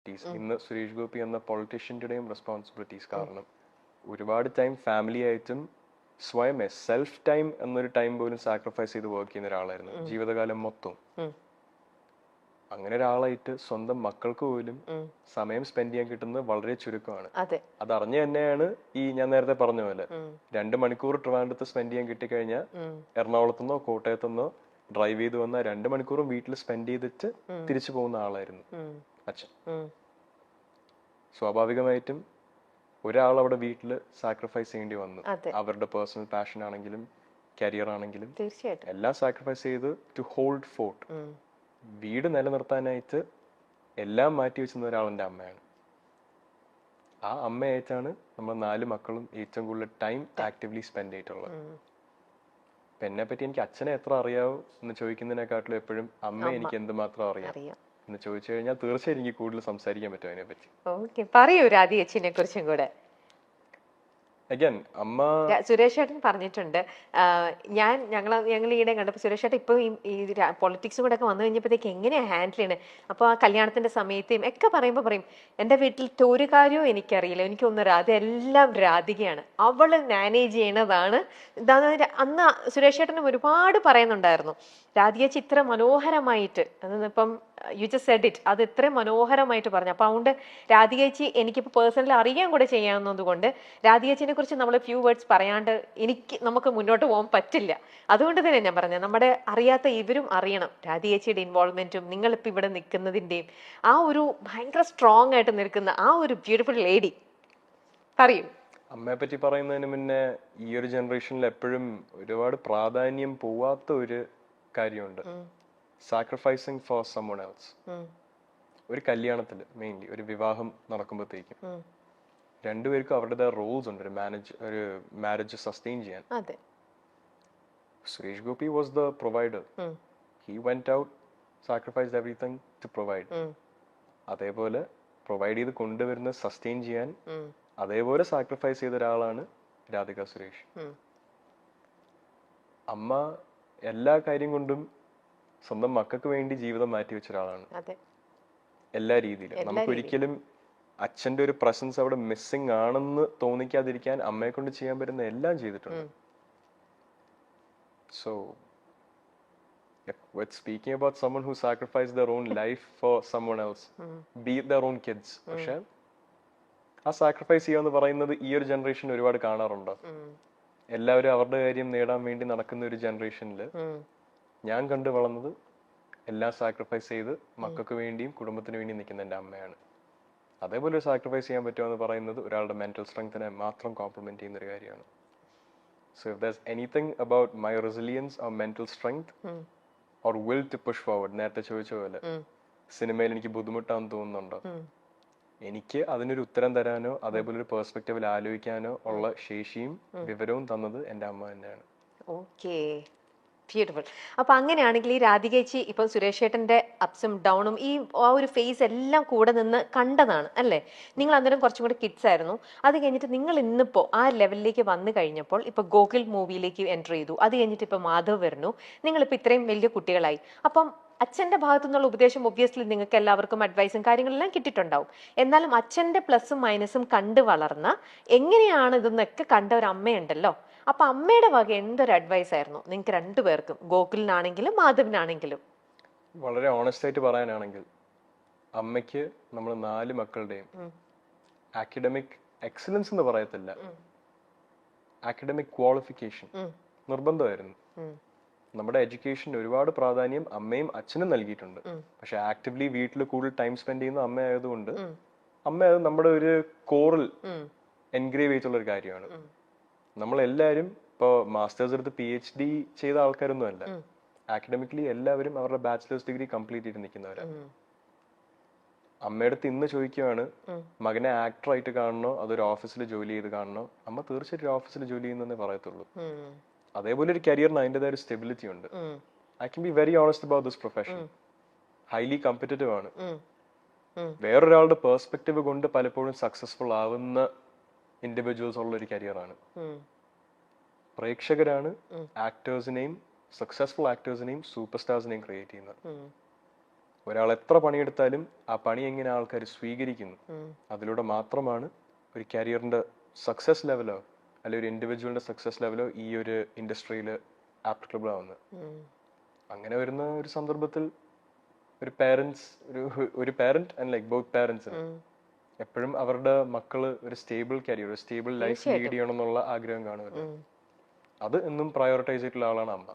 Responsibilities. ഇന്ന് സുരേഷ് ഗോപി എന്ന പൊളിറ്റീഷ്യൻ്റെയും responsibilities. കാരണം ഒരുപാട് ടൈം ഫാമിലി ആയിട്ടും സ്വയം സെൽഫ് ടൈം എന്നൊരു ടൈം പോലും സാക്രിഫൈസ് ചെയ്ത് വർക്ക് ചെയ്യുന്ന ഒരാളായിരുന്നു ജീവിതകാലം മൊത്തം. അങ്ങനെ ഒരാളായിട്ട് സ്വന്തം മക്കൾക്ക് പോലും സമയം സ്പെൻഡ് ചെയ്യാൻ കിട്ടുന്നത് വളരെ ചുരുക്കമാണ്. അതറിഞ്ഞു തന്നെയാണ് ഈ ഞാൻ നേരത്തെ പറഞ്ഞ പോലെ 2 മണിക്കൂർ ട്രിവാൻഡ്രത്ത് സ്പെൻഡ് ചെയ്യാൻ കിട്ടിക്കഴിഞ്ഞാൽ എറണാകുളത്തുനിന്നോ കോട്ടയത്തുനിന്നോ ഡ്രൈവ് ചെയ്ത് വന്ന 2 മണിക്കൂറും വീട്ടിൽ സ്പെൻഡ് ചെയ്തിട്ട് തിരിച്ചു പോകുന്ന ആളായിരുന്നു അച്ഛൻ. സ്വാഭാവികമായിട്ടും ഒരാൾ അവിടെ വീട്ടിൽ സാക്രിഫൈസ് ചെയ്യേണ്ടി വന്നു. അവരുടെ പേഴ്സണൽ പാഷൻ ആണെങ്കിലും കരിയർ ആണെങ്കിലും എല്ലാം സാക്രിഫൈസ് ചെയ്ത് ടു ഹോൾഡ് ഫോർട്ട്. വീട് നിലനിർത്താനായിട്ട് എല്ലാം മാറ്റി വെച്ചിരുന്ന ഒരാൾ എൻ്റെ അമ്മയാണ്. ആ അമ്മയായിട്ടാണ് നമ്മൾ 4 മക്കളും ഏറ്റവും കൂടുതൽ ടൈം ആക്റ്റീവ്ലി സ്പെൻഡ് ചെയ്തിട്ടുള്ളത്. ഇപ്പൊ എന്നെ പറ്റി എനിക്ക് അച്ഛനെ എത്ര അറിയാവോ എന്ന് ചോദിക്കുന്നതിനെക്കാട്ടിലും എപ്പോഴും അമ്മ എനിക്ക് എന്തുമാത്രം അറിയാം എന്ന് ചോദിച്ചു കഴിഞ്ഞാൽ തീർച്ചയായും എനിക്ക് കൂടുതൽ സംസാരിക്കാൻ പറ്റും അതിനെ പറ്റി. പറയൂ രാധികച്ചിനെ കുറിച്ചും കൂടെ. സുരേഷ് ഏട്ടൻ പറഞ്ഞിട്ടുണ്ട്, ഞങ്ങൾ ഈയിടെ കണ്ടപ്പോൾ സുരേഷ് ഏട്ടൻ ഇപ്പോൾ ഈ പൊളിറ്റിക്സും കൂടെ ഒക്കെ വന്നു കഴിഞ്ഞപ്പോഴത്തേക്ക് എങ്ങനെയാണ് ഹാൻഡിൽ ചെയ്യണേ. അപ്പോൾ ആ കല്യാണത്തിന്റെ സമയത്തും ഒക്കെ പറയും എൻ്റെ വീട്ടിലത്തെ ഒരു കാര്യവും എനിക്കറിയില്ല, എനിക്കൊന്നും അതെല്ലാം രാധികയാണ്, അവള് മാനേജ് ചെയ്യണതാണ്. അന്ന് സുരേഷ് ഏട്ടനും ഒരുപാട് പറയുന്നുണ്ടായിരുന്നു രാധികച്ചി ഇത്ര മനോഹരമായിട്ട്, അതിപ്പം യു ജസ്റ്റ് സെഡ് ഇറ്റ്, അത് ഇത്രയും മനോഹരമായിട്ട് പറഞ്ഞു. അപ്പൊ അതുകൊണ്ട് രാധികച്ചി എനിക്കിപ്പോൾ പേഴ്സണലി അറിയാൻ കൂടെ ചെയ്യാവുന്നത് കൊണ്ട് രാധികച്ചിനെ കുറിച്ച് നമ്മൾ ഫ്യൂ വേർഡ്സ് പറയാണ്ട് നമുക്ക് മുന്നോട്ട് പോകാൻ പറ്റില്ല. അതുകൊണ്ട് തന്നെ ഞാൻ പറഞ്ഞത് നമ്മുടെ അറിയാത്ത ഇവരും അറിയണം രാധികച്ചിയുടെ ഇൻവോൾവ്മെന്റും നിങ്ങളിപ്പോൾ ഇവിടെ നിൽക്കുന്നതിൻ്റെയും ആ ഒരു ഭയങ്കര സ്ട്രോങ് ആയിട്ട് നിൽക്കുന്ന ആ ഒരു ബ്യൂട്ടിഫുൾ ലേഡി. പറയൂ. അമ്മയെ പറ്റി പറയുന്നതിന് മുന്നേ ഈ ഒരു ജനറേഷനിൽ എപ്പോഴും ഒരുപാട് പ്രാധാന്യം പോവാത്ത ഒരു കാര്യമുണ്ട്, സാക്രിഫൈസിങ് ഫോർ സമ്മൺ എൽസ്. ഒരു കല്യാണത്തിൽ മെയിൻലി ഒരു വിവാഹം നടക്കുമ്പോഴത്തേക്കും രണ്ടുപേർക്കും അവരുടേതായ റോൾസ് ഉണ്ട് ഒരു മാരേജ് സസ്റ്റെയിൻ ചെയ്യാൻ. Suresh Gopi was the provider. He went out, sacrificed everything to provide. അതേപോലെ പ്രൊവൈഡ് ചെയ്ത് കൊണ്ടുവരുന്ന സസ്റ്റെയിൻ ചെയ്യാൻ അതേപോലെ സാക്രിഫൈസ് ചെയ്ത ഒരാളാണ് രാധിക സുരേഷ്. അമ്മ എല്ലാ കാര്യം കൊണ്ടും സ്വന്തം മക്കൾക്ക് വേണ്ടി ജീവിതം മാറ്റി വെച്ച ഒരാളാണ് എല്ലാ രീതിയിലും. നമുക്കൊരിക്കലും അച്ഛന്റെ ഒരു പ്രസൻസ് അവിടെ മിസ്സിംഗ് ആണെന്ന് തോന്നിക്കാതിരിക്കാൻ അമ്മയെ കൊണ്ട് ചെയ്യാൻ പറ്റുന്ന എല്ലാം ചെയ്തിട്ടുണ്ട്. So speaking about someone who sacrificed their own life for someone else, be it their own kids. പക്ഷെ ആ സാക്രിഫൈസ് ചെയ്യാന്ന് പറയുന്നത് ഈ ഒരു ജനറേഷൻ ഒരുപാട് കാണാറുണ്ടോ? എല്ലാവരും അവരുടെ കാര്യം നേടാൻ വേണ്ടി നടക്കുന്ന ഒരു ജനറേഷനിൽ ഞാൻ കണ്ടു വളർന്നത് എല്ലാം സാക്രിഫൈസ് ചെയ്ത് മക്കൾക്ക് വേണ്ടിയും കുടുംബത്തിന് വേണ്ടിയും നിൽക്കുന്ന എൻ്റെ അമ്മയാണ്. അതേപോലെ ഒരു സാക്രിഫൈസ് ചെയ്യാൻ പറ്റുമെന്ന് പറയുന്നത് ഒരാളുടെ മെന്റൽ സ്ട്രെങ്തിനെ മാത്രം കോംപ്ലിമെന്റ് ചെയ്യുന്ന ഒരു കാര്യമാണ്. So if there's anything about my resilience or mental strength or will to push forward, നേരത്തെ ചോദിച്ച പോലെ സിനിമയിൽ എനിക്ക് ബുദ്ധിമുട്ടാണെന്ന് തോന്നുന്നുണ്ടോ? എനിക്ക് അതിനൊരു ഉത്തരം തരാനോ അതേപോലെ ഒരു പെർസ്പെക്റ്റീവിൽ ആലോചിക്കാനോ ഉള്ള ശേഷിയും വിവരവും തന്നത് എൻ്റെ അമ്മ തന്നെയാണ്. Okay, beautiful. അപ്പൊ അങ്ങനെയാണെങ്കിൽ ഈ രാധികേച്ചി ഇപ്പൊ സുരേഷ് ഏട്ടന്റെ അപ്സും ഡൗണും ഈ ആ ഒരു ഫേസ് എല്ലാം കൂടെ നിന്ന് കണ്ടതാണ് അല്ലേ? നിങ്ങൾ അന്നേരം കുറച്ചും കൂടി കിഡ്സ് ആയിരുന്നു. അത് കഴിഞ്ഞിട്ട് നിങ്ങൾ ഇന്നിപ്പോ ആ ലെവലിലേക്ക് വന്നു കഴിഞ്ഞപ്പോൾ ഇപ്പൊ ഗോകുൽ മൂവിയിലേക്ക് എൻ്റർ ചെയ്തു. അത് കഴിഞ്ഞിട്ട് ഇപ്പൊ മാധവ് വരുന്നു. നിങ്ങളിപ്പോ ഇത്രയും വലിയ കുട്ടികളായി. അപ്പം അച്ഛന്റെ ഭാഗത്തു നിന്നുള്ള ഉപദേശം ഒബ്വിയസ്ലി നിങ്ങൾക്ക് എല്ലാവർക്കും അഡ്വൈസും കാര്യങ്ങളെല്ലാം കിട്ടിയിട്ടുണ്ടാവും. എന്നാലും അച്ഛന്റെ പ്ലസും മൈനസും കണ്ടു വളർന്ന എങ്ങനെയാണ് ഇതെന്നൊക്കെ കണ്ട ഒരു അമ്മയുണ്ടല്ലോ. അപ്പൊ അമ്മയുടെ വക എന്തൊരു അഡ്വൈസ് ആയിരുന്നു നിങ്ങൾക്ക് രണ്ടുപേർക്കും, ഗോകുലിനാണെങ്കിലും മാധവിനാണെങ്കിലും? വളരെ ഓണസ്റ്റ് ആയിട്ട് പറയാനാണെങ്കിൽ അമ്മയ്ക്ക് നമ്മൾ 4 മക്കളുടെയും അക്കാഡമിക് എക്സലൻസ് എന്ന് പറയത്തില്ല, അക്കാഡമിക് ക്വാളിഫിക്കേഷൻ നിർബന്ധമായിരുന്നു. നമ്മുടെ എഡ്യൂക്കേഷന് ഒരുപാട് പ്രാധാന്യം അമ്മയും അച്ഛനും നൽകിയിട്ടുണ്ട്. പക്ഷെ ആക്റ്റീവ്ലി വീട്ടിൽ കൂടുതൽ ടൈം സ്പെൻഡ് ചെയ്യുന്ന അമ്മ ആയതുകൊണ്ട് അമ്മ അത് നമ്മുടെ ഒരു കോറിൽ എൻഗ്രേവ് ചെയ്തിട്ടുള്ള ഒരു കാര്യമാണ്. നമ്മളെല്ലാവരും ഇപ്പോൾ മാസ്റ്റേഴ്സ് എടുത്ത് PhD ചെയ്ത ആൾക്കാരൊന്നും അല്ല. അക്കാഡമിക്കലി എല്ലാവരും അവരുടെ ബാച്ചിലേഴ്സ് ഡിഗ്രി കംപ്ലീറ്റ് ചെയ്ത് നിൽക്കുന്നവരാണ്. അമ്മയുടെ അടുത്ത് ഇന്ന് ചോദിക്കുകയാണ് മകനെ ആക്ടർ ആയിട്ട് കാണണോ അതൊരു ഓഫീസിൽ ജോലി ചെയ്ത് കാണണോ? അമ്മ തീർച്ചയായിട്ടും ഓഫീസിൽ ജോലി ചെയ്യുന്നതേ പറയത്തുള്ളൂ. അതേപോലെ ഒരു കരിയറിന് അതിൻ്റെതായ ഒരു സ്റ്റെബിലിറ്റി ഉണ്ട്. I can be very honest about this profession. Highly competitive ആണ്. വേറൊരാളുടെ പെർസ്പെക്റ്റീവ് കൊണ്ട് പലപ്പോഴും സക്സസ്ഫുൾ ആവുന്ന ഇൻഡിവിജ്വൽസ് ഉള്ള ഒരു കരിയറാണ്. പ്രേക്ഷകരാണ് ആക്ടേഴ്സിനെയും സക്സസ്ഫുൾ ആക്ടേഴ്സിനെയും സൂപ്പർ സ്റ്റാർസിനെയും ക്രിയേറ്റ് ചെയ്യുന്നത്. ഒരാൾ എത്ര പണിയെടുത്താലും ആ പണി എങ്ങനെ ആൾക്കാർ സ്വീകരിക്കുന്നു, അതിലൂടെ മാത്രമാണ് ഒരു കരിയറിന്റെ സക്സസ് ലെവലോ അല്ലെങ്കിൽ ഒരു ഇൻഡിവിജ്വലിന്റെ സക്സസ് ലെവലോ ഈ ഒരു ഇൻഡസ്ട്രിയിൽ ആപ്ലിക്കബിൾ ആവുന്നത്. അങ്ങനെ വരുന്ന ഒരു സന്ദർഭത്തിൽ ഒരു പാരന്റ്സ് ഒരു parent and like both parents എപ്പോഴും അവരുടെ മക്കള് ഒരു സ്റ്റേബിൾ കരിയർ, ഒരു സ്റ്റേബിൾ ലൈഫ് ലീഡ് ചെയ്യണം എന്നുള്ള ആഗ്രഹം കാണുമല്ലോ. അത് എന്നും പ്രയോറിറ്റൈസ് ചെയ്തിട്ടുള്ള ആളാണ് അമ്മ.